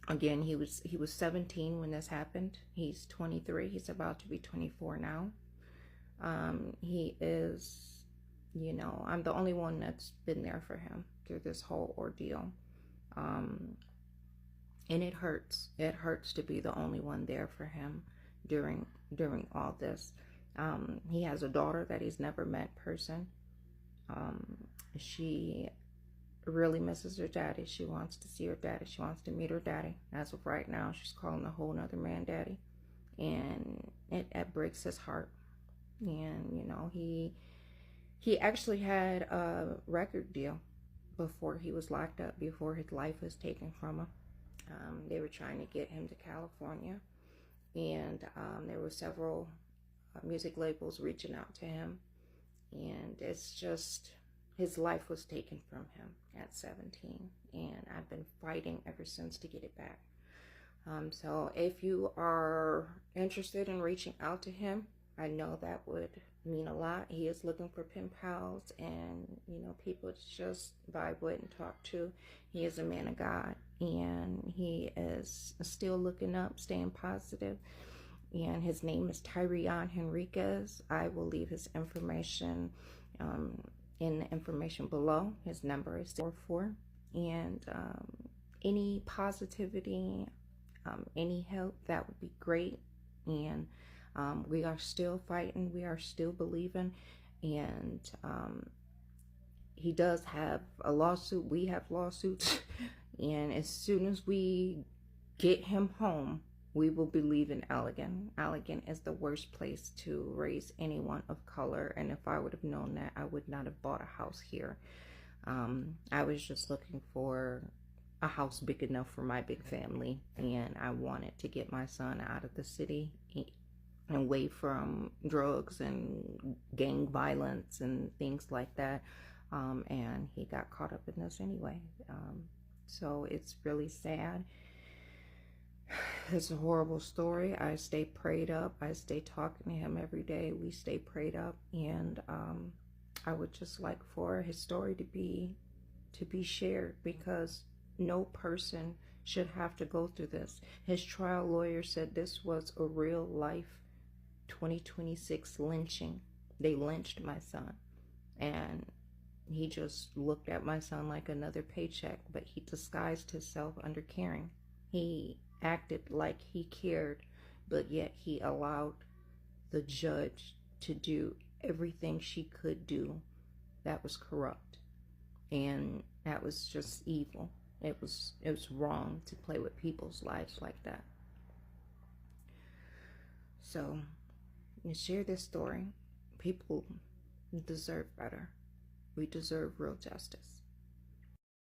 Again, he was 17 when this happened. He's 23. He's about to be 24 now. He is, I'm the only one that's been there for him through this whole ordeal. And it hurts. It hurts to be the only one there for him during all this. He has a daughter that he's never met in person. She really misses her daddy. She wants to see her daddy. She wants to meet her daddy. As of right now, she's calling a whole nother man daddy. And it breaks his heart. And, he actually had a record deal before he was locked up, before his life was taken from him. They were trying to get him to California. And there were several music labels reaching out to him. And it's just, his life was taken from him at 17, and I've been fighting ever since to get it back. So if you are interested in reaching out to him, I know that would mean a lot. He is looking for pen pals and, people to just vibe with and talk to. He is a man of God, and he is still looking up, staying positive. And his name is Tyrion Henriquez. I will leave his information in the information below. His number is 44. And any positivity, any help, that would be great. And we are still fighting. We are still believing. And he does have a lawsuit. We have lawsuits. And as soon as we get him home, we will be leaving Allegan. Allegan is the worst place to raise anyone of color. And if I would have known that, I would not have bought a house here. I was just looking for a house big enough for my big family. And I wanted to get my son out of the city away from drugs and gang violence and things like that. And he got caught up in this anyway. So it's really sad. It's a horrible story. I stay prayed up. I stay talking to him every day. We stay prayed up. And I would just like for his story to be shared, because no person should have to go through this. His trial lawyer said this was a real life 2026 lynching. They lynched my son, and he just looked at my son like another paycheck, but he disguised himself under caring. He acted like he cared, but yet he allowed the judge to do everything she could do that was corrupt, and that was just evil. It was wrong to play with people's lives like that. So you share this story. People deserve better. We deserve real justice.